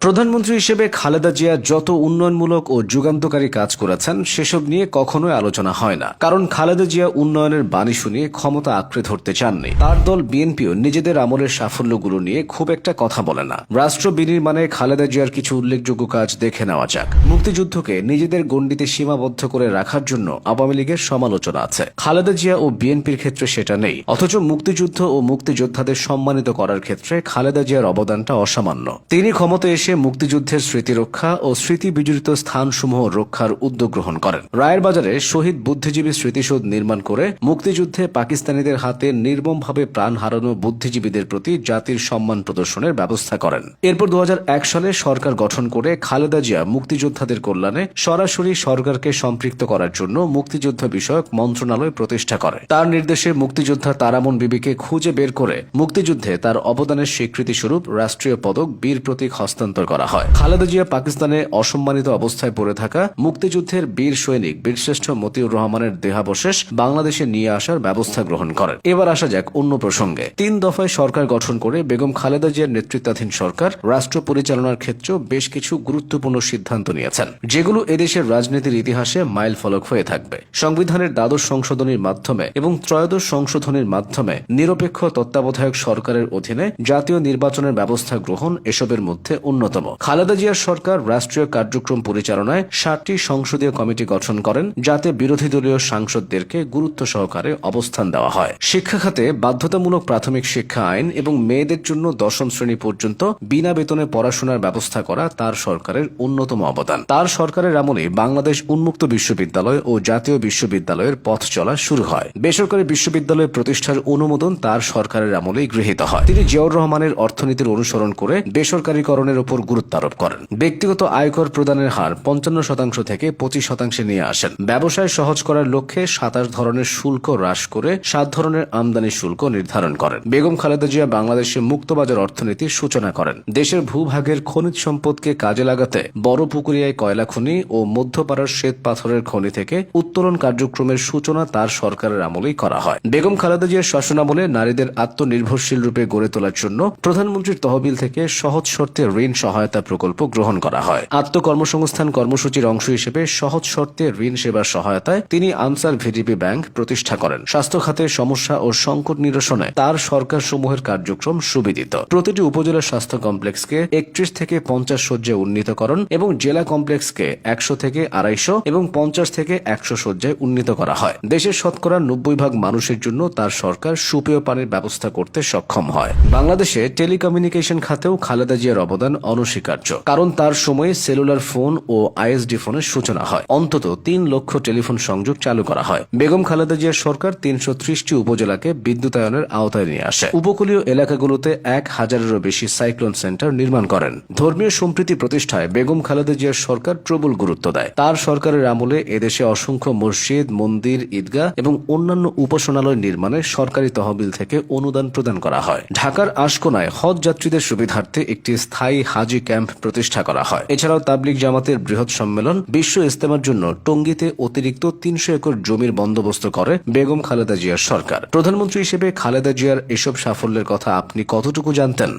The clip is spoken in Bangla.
প্রধানমন্ত্রী হিসেবে খালেদা জিয়া যত উন্নয়নমূলক ও যুগান্তকারী কাজ করেছেন সেসব নিয়ে কখনোই আলোচনা হয় না। কারণ খালেদা জিয়া উন্নয়নের বাণী শুনিয়ে ক্ষমতা আঁকড়ে ধরতে চাননি। তার দল বিএনপিও নিজেদের আমলের সাফল্যগুলো নিয়ে খুব একটা কথা বলে না। রাষ্ট্র বিনির্মাণে খালেদা জিয়ার কিছু উল্লেখযোগ্য কাজ দেখে নেওয়া যাক। মুক্তিযুদ্ধকে নিজেদের গণ্ডিতে সীমাবদ্ধ করে রাখার জন্য আওয়ামী লীগের সমালোচনা আছে, খালেদা জিয়া ও বিএনপির ক্ষেত্রে সেটা নেই। অথচ মুক্তিযুদ্ধ ও মুক্তিযোদ্ধাদের সম্মানিত করার ক্ষেত্রে খালেদা জিয়ার অবদানটা অসামান্য। তিনি ক্ষমতায় এসে মুক্তিযুদ্ধের স্মৃতিরক্ষা ও স্মৃতি বিজড়িত স্থানসমূহ রক্ষার উদ্যোগ গ্রহণ করেন। রায়ের বাজারে শহীদ বুদ্ধিজীবী স্মৃতিসৌধ নির্মাণ করে মুক্তিযুদ্ধে পাকিস্তানিদের হাতে নির্মমভাবে প্রাণ হারানো বুদ্ধিজীবীদের প্রতি জাতির সম্মান প্রদর্শনের ব্যবস্থা করেন। এরপর 2001 সালে সরকার গঠন করে খালেদা জিয়া মুক্তিযোদ্ধাদের কল্যাণে সরাসরি সরকারকে সম্পৃক্ত করার জন্য মুক্তিযুদ্ধ বিষয়ক মন্ত্রণালয় প্রতিষ্ঠা করে। তার নির্দেশে মুক্তিযোদ্ধা তারামন বিবিকে খুঁজে বের করে মুক্তিযুদ্ধে তার অবদানের স্বীকৃতিস্বরূপ রাষ্ট্রীয় পদক বীর প্রতীক হস্তান্তর করা হয়। খালেদা জিয়া পাকিস্তানে অসম্মানিত অবস্থায় পড়ে থাকা মুক্তিযুদ্ধের বীর সৈনিক বীরশ্রেষ্ঠ মতিউর রহমানের দেহাবশেষ বাংলাদেশে নিয়ে আসার ব্যবস্থা গ্রহণ করেন। এবার আসা যাক অন্য প্রসঙ্গে। 3 দফায় সরকার গঠন করে বেগম খালেদা জিয়ার নেতৃত্বাধীন সরকার রাষ্ট্র পরিচালনার ক্ষেত্রেও বেশ কিছু গুরুত্বপূর্ণ সিদ্ধান্ত নিয়েছেন, যেগুলো এদেশের রাজনীতির ইতিহাসে মাইল ফলক হয়ে থাকবে। সংবিধানের দ্বাদশ সংশোধনীর মাধ্যমে এবং ত্রয়োদশ সংশোধনীর মাধ্যমে নিরপেক্ষ তত্ত্বাবধায়ক সরকারের অধীনে জাতীয় নির্বাচনের ব্যবস্থা গ্রহণ এসবের মধ্যে অন্যতম। খালেদা জিয়ার সরকার রাষ্ট্রীয় কার্যক্রম পরিচালনায় 7টি সংসদীয় কমিটি গঠন করেন, যাতে বিরোধী দলীয় সাংসদদেরকে গুরুত্ব সহকারে অবস্থান দেওয়া হয়। শিক্ষা খাতে বাধ্যতামূলক প্রাথমিক শিক্ষা আইন এবং মেয়েদের জন্য 10ম শ্রেণী পর্যন্ত বিনা বেতনে পড়াশোনার ব্যবস্থা করা তার সরকারের অন্যতম অবদান। তার সরকারের আমলে বাংলাদেশ উন্মুক্ত বিশ্ববিদ্যালয় ও জাতীয় বিশ্ববিদ্যালয়ের পথ চলা শুরু হয়। বেসরকারি বিশ্ববিদ্যালয় প্রতিষ্ঠার অনুমোদন তার সরকারের আমলেই গৃহীত হয়। তিনি জিয়াউর রহমানের অর্থনীতির অনুসরণ করে বেসরকারীকরণের উপর গুরুত্ব আরোপ করেন। ব্যক্তিগত আয়কর প্রদানের হার 55% থেকে 25% নিয়ে আসেন। ব্যবসায় সহজ করার লক্ষ্যে 27 ধরনের শুল্ক হ্রাস করে 7 ধরনের আমদানি শুল্ক নির্ধারণ করেন। বেগম খালেদা জিয়া বাংলাদেশে মুক্তবাজার অর্থনীতির সূচনা করেন। দেশের ভূভাগের খনিজ সম্পদকে কাজে লাগাতে বড় পুকুরিয়ায় কয়লা খনি ও মধ্যপাড়ার শ্বেত পাথরের খনি থেকে উত্তোলন কার্যক্রমের সূচনা তার সরকারের আমলেই করা হয়। বেগম খালেদা জিয়ার শাসনামলে নারীদের আত্মনির্ভরশীল রূপে গড়ে তোলার জন্য প্রধানমন্ত্রীর তহবিল থেকে সহজ শর্তে ঋণ সহায়তা প্রকল্প গ্রহণ করা হয়। আত্মকর্মসংস্থান কর্মসূচির অংশ হিসেবে সহজ শর্তে ঋণ সেবার সহায়তায় তিনি আনসার ভিডিপি ব্যাংক প্রতিষ্ঠা করেন। স্বাস্থ্য খাতে সমস্যা ও সংকট নিরসনে তার সরকার সমূহের কার্যক্রম সুবিদিত। প্রতিটি উপজেলা স্বাস্থ্য কমপ্লেক্সকে 31 থেকে 50 শয্যায় উন্নীতকরণ এবং জেলা কমপ্লেক্সকে 100 থেকে 250 এবং 50 থেকে 100 শয্যায় উন্নীত করা হয়। দেশের শতকরা 90% মানুষের জন্য তার সরকার সুপেয় পানির ব্যবস্থা করতে সক্ষম হয়। বাংলাদেশে টেলিকমিউনিকেশন খাতেও খালেদা জিয়ার অবদান অনস্বীকার্য, কারণ তার সময়ে সেলুলার ফোন ও আইএসডি ফোনের সূচনা হয়। অন্তত 3 লক্ষ টেলিফোন সংযোগ চালু করা হয়। বেগম খালেদা জিয়ার সরকার 330টি উপজেলাকে বিদ্যুতায়নের আওতায় নিয়ে আসে। উপকূলীয় এলাকাগুলোতে 1000-এরও বেশি সাইক্লোন সেন্টার নির্মাণ করেন। ধর্মীয় সম্প্রীতি প্রতিষ্ঠায় বেগম খালেদা জিয়ার সরকার প্রবল গুরুত্ব দেয়। তার সরকারের আমলে এদেশে অসংখ্য মসজিদ, মন্দির, ঈদগাহ এবং অন্যান্য উপাসনালয় নির্মাণে সরকারি তহবিল থেকে অনুদান প্রদান করা হয়। ঢাকার আশকোনায় হজ যাত্রীদের সুবিধার্থে একটি স্থায়ী হাজি ক্যাম্প প্রতিষ্ঠা করা হয়। এছাড়াও তাবলিগ জামাতের বৃহৎ সম্মেলন, বিশ্ব ইজতেমার জন্য টঙ্গীতে অতিরিক্ত 300 একর জমির বন্দোবস্ত করে বেগম খালেদা জিয়ার সরকার। প্রধানমন্ত্রী হিসেবে খালেদা জিয়ার এসব সাফল্যের কথা আপনি কতটুকু জানতেন?